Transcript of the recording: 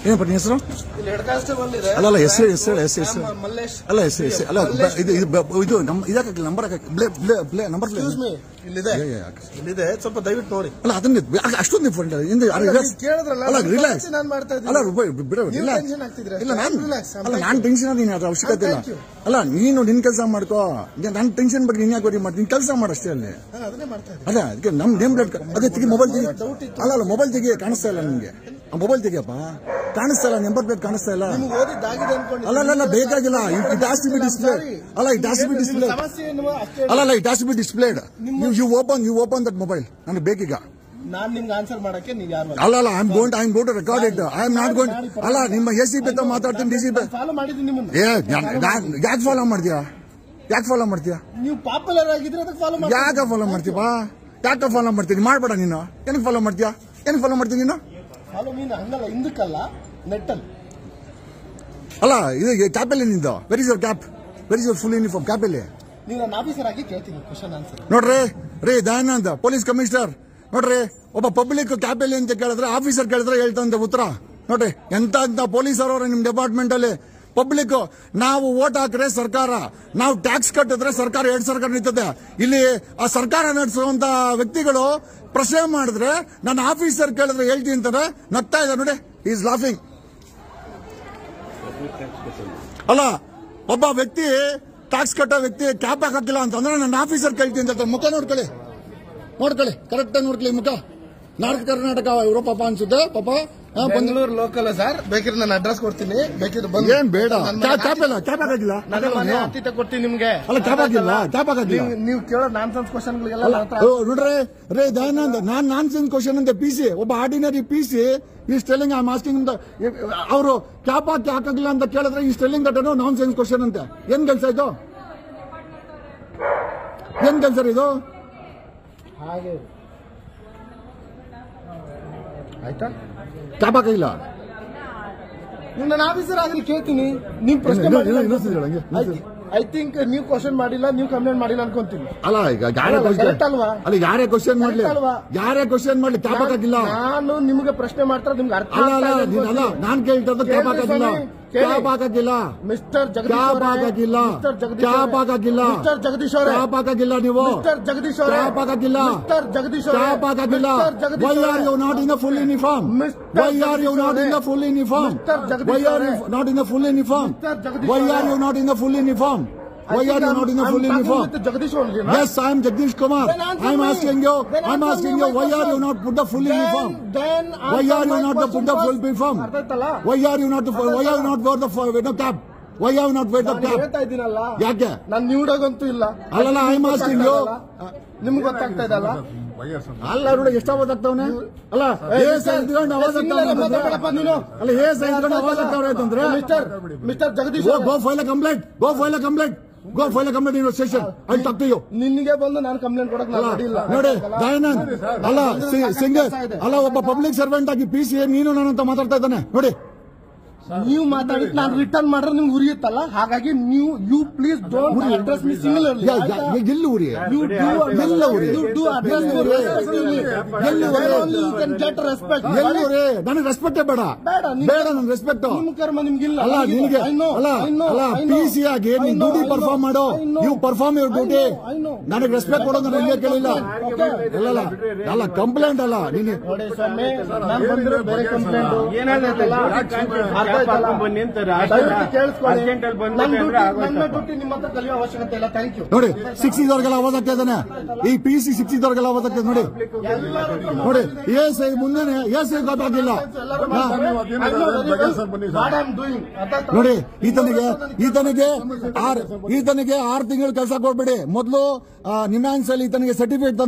ಏನಪ್ಪ ನಿನ್ನ ಹೆಸರು? ಅಲ್ಲ ಹೆಸರು ಅಲ್ಲ ಹೆಸರು ಅಲ್ಲ ಇದು ನಮ್ಮ ಇದಕ್ಕೆ ನಂಬರ್ ನಂಬರ್ ಇಲ್ಲಿದೆ, ಸ್ವಲ್ಪ ದಯವಿಟ್ಟು ನೋಡಿ. ಅಲ್ಲ ಅದನ್ನ ಅಷ್ಟೊಂದು ಅಲ್ಲ ರಿಲ್ಯಾಕ್ಸ್ ಅಲ್ಲ ಇಲ್ಲ ನಾನು ಟೆನ್ಷನ್ ನೀನು ಅದ್ರ ಅವಶ್ಯಕತೆ ಇಲ್ಲ. ಅಲ್ಲ ನೀನು ನಿನ್ ಕೆಲಸ ಮಾಡ್ಕೋ, ನನ್ ಟೆನ್ಷನ್ ಬಗ್ಗೆ ನೀನ್ ಯಾಕೆ ವರಿ ಮಾಡ್ತೀನಿ, ನಿನ್ ಕೆಲಸ ಮಾಡಷ್ಟೇ ಅಲ್ಲಿ. ಅಲ್ಲ ಅದಕ್ಕೆ ನಮ್ ನೇಮ್ ಪ್ಲೇಟ್ ಅದೇ ತೆಗಿ, ಮೊಬೈಲ್ ತೆಗಿ. ಅಲ್ಲ ಮೊಬೈಲ್ ತೆಗಿ, ಕಾಣಿಸ್ತಾ ಇಲ್ಲ ನಿಮ್ಗೆ. ಮೊಬೈಲ್ ತೆಗಿಯಪ್ಪ, ಕಾಣಿಸ್ತಾ ಇಲ್ಲ, ನಂಬರ್ ಪ್ಲೇಟ್ ಕಾಣಿಸ್ತಾ ಇಲ್ಲ. ಅಲ್ಲ ಬೇಕಾಗಿಲ್ಲ, it has to be display. ಅಲ್ಲ it has to be display. ಅಲ್ಲ it has to be displayed. You open that mobile. ನನಗೆ ಬೇಕೀಗ. ನಾನು ನಿಮ್ಗೆ ಆನ್ಸರ್ ಮಾಡಕ್ಕೆ ನೀವು ಯಾರು? ಅಲ್ಲ I am going to record it. I am not going. ಅಲ್ಲ ನಿಮ್ಮ ಎಸಿಪಿ ತ ಮಾತಾಡ್ತೀನಿ, ಡಿಸಿಪಿ ಫಾಲೋ ಮಾಡಿದ್ದೀನಿ ನಿಮ್ಮನ್ನ. ಯಾಕೆ ಫಾಲೋ ಮಾಡ್ತೀಯಾ? ಯಾಕೆ ಫಾಲೋ ಮಾಡ್ತೀಯಾ? ನೀವು ಪಾಪ್ಯುಲರ್ ಆಗಿದ್ರೆ ಅದಕ್ಕೆ ಫಾಲೋ ಮಾಡಿ. ಯಾಕೆ ಫಾಲೋ ಮಾಡ್ತೀಯಾ? ಯಾಕೆ ಫಾಲೋ ಮಾಡ್ತೀನಿ? ಮಾಡ್ಬೇಡ ನೀನು. ಏನಕ್ಕೆ ಫಾಲೋ ಮಾಡ್ತೀಯಾ? ಏನಕ್ಕೆ ಫಾಲೋ ಮಾಡ್ತೀನಿ ನೀನು? ಫಾಲೋ ಮೀನ್ ಹಂಗಲ್ಲ, ಹಿಂದಕ್ಕಲ್ಲ, ನೆಟ್ಟಲ್ಲಿ. ಅಲ್ಲ ಇದು ಕ್ಯಾಪಲ್ಲಿ ನಿಂದು. Where is your cap? Where is your full uniform? ಕ್ಯಾಪಲ್ಲಿ ನೀವು ನನ್ನ ಆಫೀಸರ್ ಆಗಿ ಕೇಳ್ತೀನಿ ಕ್ವಶನ್ ಆನ್ಸರ್. ನೋಡ್ರಿ ದಯಾನಂದ್ ಪೊಲೀಸ್ ಕಮಿಷನರ್, ನೋಡ್ರಿ ಒಬ್ಬ ಪಬ್ಲಿಕ್ ಕ್ಯಾಪಲ್ಲಿ ಅಂತ ಕೇಳಿದ್ರೆ, ಆಫೀಸರ್ ಕೇಳಿದ್ರೆ ಹೇಳ್ತಂತ ಉತ್ತರ. ನೋಡ್ರಿ ಎಂತ ಪೊಲೀಸ್ ಅವರವ್ರೆ ನಿಮ್ ಡಿಪಾರ್ಟ್ಮೆಂಟ್ ಅಲ್ಲಿ. ಪಬ್ಲಿಕ್ ನಾವು ವೋಟ್ ಹಾಕಿದ್ರೆ ಸರ್ಕಾರ, ನಾವು ಟ್ಯಾಕ್ಸ್ ಕಟ್ಟಿದ್ರೆ ಸರ್ಕಾರ, ಎರಡು ಸರ್ಕಾರ ನಿಂತದೆ. ಇಲ್ಲಿ ಆ ಸರ್ಕಾರ ನಡೆಸುವಂತ ವ್ಯಕ್ತಿಗಳು ಪ್ರಶ್ನೆ ಮಾಡಿದ್ರೆ ನನ್ನ ಆಫೀಸರ್ ಕೇಳಿದ್ರೆ ಹೇಳ್ತೀನಿ ಅಂತಾರೆ. ನಗ್ತಾ ಇದ್ದಾರೆ ನೋಡಿ, ಈಸ್ ಲಾಫಿಂಗ್. ಅಲ್ಲ ಒಬ್ಬ ವ್ಯಕ್ತಿ ಟ್ಯಾಕ್ಸ್ ಕಟ್ಟೋ ವ್ಯಕ್ತಿ ಕ್ಯಾಪ್ ಹಾಕಿಲ್ಲ ಅಂತಂದ್ರೆ ನನ್ನ ಆಫೀಸರ್ ಕೇಳ್ತೀನಿ ಅಂತ. ಮುಖ ನೋಡ್ಕೊಳ್ಳಿ ಕರೆಕ್ಟ್ ಆಗಿ ನೋಡ್ಕೊಳ್ಳಿ ಮುಖ. ನಾರ್ತ್ ಕರ್ನಾಟಕ ಇವರು ಪಾಪ ಅನ್ಸುತ್ತೆ. ಪಾಪ ಬೆಂಗಳೂರು ಲೋಕಲ್ ಸರ್, ಬೇಕಿದ್ರೆ ನಾನು ಅಡ್ರೆಸ್ ಕೊಡ್ತೀನಿ, ಬೇಕಿದ್ರೆ ಬಂದು. ಏನ್ ಬೇಡ, ಕ್ಯಾಪ್ ಹಾಕಿಲ್ಲ ಆತಿಥ್ಯ ಕೊಡ್ತೀನಿ ನಿಮ್ಗೆ. ಅಲ್ಲ ಕ್ಯಾಪ್ ಹಾಕಿಲ್ಲ. ನೀವು ಕೇಳೋ ನಾನ್ಸೆನ್ಸ್ ಕ್ವಶನ್ಗಳಿಗೆಲ್ಲ ನೋಡ್ರಿ ದಯಾನಂದ್, ನಾನ್ಸೆನ್ಸ್ ಕ್ವಶನ್ ಅಂತ PC, ಒಬ್ಬ ordinary PC is telling I am asking. ಅವರು ಕ್ಯಾಪ್ ಹಾಕಿಲ್ಲ ಅಂತ ಕೇಳಿದ್ರೆ is telling that no nonsense question ಅಂತ. ಏನ್ ಕೆಲಸ ಇದು? ಏನ್ ಕೆಲಸ ಇದು? ಹಾಗೆ ಆಯ್ತಾ? ಕ್ಯಾಪ್ ಹಾಕಿಲ್ಲ. ನನ್ನ ಆಫೀಸರ್ ಆದ್ರೆ ಕೇಳ್ತೀನಿ. ನೀವು ಪ್ರಶ್ನೆ ಮಾಡಿ. ಐ ಥಿಂಕ್ ನೀವು ಕ್ವಶನ್ ಮಾಡಿಲ್ಲ, ನೀವು ಕಂಪ್ಲೇಂಟ್ ಮಾಡಿಲ್ಲ ಅನ್ಕೊಂತೀನಿ. ಅಲ್ಲ ಈಗ ಯಾರೇ ಕ್ವಶನ್ ಮಾಡ್ಲಿ, ಕ್ಯಾಪ್ ಹಾಕಿಲ್ಲ. ನಾನು ನಿಮ್ಗೆ ಪ್ರಶ್ನೆ ಮಾಡ್ತಾರೆ, ನಿಮ್ಗೆ ಅರ್ಥ ಅಲ್ಲ ನಾನು ಕೇಳ್ತದ್ದು ಕ್ಯಾಪ್ ಹಾಕಿಲ್ಲ. ಮಿಸ್ಟರ್ ಜಗದೀಶ್ ನೀವು why are you not in the full uniform? Why are you not in the full uniform? Why are you not in the full uniform? Why are you not in the full uniform? Why are you not in the full uniform? Yes, I am Jagdish Kumar. I am asking you, why are you not put the full uniform? Why are you not put the full uniform? Why are you not wear the cap? Why are you not wear the cap? ಯಾಕೆ? ನಾನು ನೀಡೋಗಂತೂ ಇಲ್ಲ. ಅಲ್ಲ I am asking you. ನಿಮ್ಗೆ ಗೊತ್ತಾಗ್ತಾ ಇದಲ್ಲ? ಅಲ್ಲ ನೋಡಿ ಎಷ್ಟು ಆವಾಜ್ ಆಗ್ತಾವನೆ. ಅಲ್ಲ mister Jagadish, go file a complaint. Go file a complaint in your station. I'll talk to you. ನಿನ್ಗೆ ಬಂದು ನಾನು ಕಂಪ್ಲೇಂಟ್ ಕೊಡಕ್ ನೋಡಿ ದಯಾನಂದ್, ಅಲ್ಲ ಸಿಂಗರ್, ಅಲ್ಲ ಒಬ್ಬ ಪಬ್ಲಿಕ್ ಸರ್ವೆಂಟ್ ಆಗಿ PC ನೀನು ನಾನಂತ ಮಾತಾಡ್ತಾ ಇದ್ದಾನೆ ನೋಡಿ. ನೀವು ಮಾತಾಡಿದ್ ನಾನು ರಿಟರ್ನ್ ಮಾಡಿದ್ರೆ ನಿಮ್ಗೆ ಉರಿಯುತ್ತಲ್ಲ, ಹಾಗಾಗಿ ನೀವು you please don't address me singularly. ಎಲ್ಲಿ ಉರಿ? You do address me respectively. You can get respect. ಎಲ್ಲಿ ಉರಿ? ನನಗೆ ರೆಸ್ಪೆಕ್ಟ್ ಬೇಡ ನನ್ನ ರೆಸ್ಪೆಕ್ಟ್ ನಿಮ್ಮ ಕರ್ಮ ನಿಮ್ಗಿಲ್ಲ. ಅಲ್ಲ ನಿನಗೆ ಅಲ್ಲ PC ಆಗಿ ನೀನು ಡ್ಯೂಟಿ ಪರ್ಫಾರ್ಮ್ ಮಾಡು. You perform your duty. ನನಗೆ ರೆಸ್ಪೆಕ್ಟ್ ಕೊಡೋದು ನನಗೆ ಕೇಳಿಲ್ಲ. ಅಲ್ಲ ಕಂಪ್ಲೇಂಟ್ ಅಲ್ಲ ನೀನು ನಾನು ಬಂದ್ರೆ ಬೇರೆ ಕಂಪ್ಲೇಂಟ್ ಏನಾಗಲ್ಲ. ನೋಡಿ 60 ಆವಾಜ್ ಆಗ್ತಾ ಇದ್ದಾನೆ. ಈ PC 60 ಆವಾಜ್ ಆಗ್ತದೆ ನೋಡಿ. ಮುಂದೆ ಗೊತ್ತಾಗಿಲ್ಲ ನೋಡಿ. ಈತನಿಗೆ 6 ತಿಂಗಳು ಕೆಲಸ ಕೊಡ್ಬೇಡಿ. ಮೊದಲು ನಿಮ್ಯಾನ್ಸ್ ಅಲ್ಲಿ ಈತನಿಗೆ ಸರ್ಟಿಫಿಕೇಟ್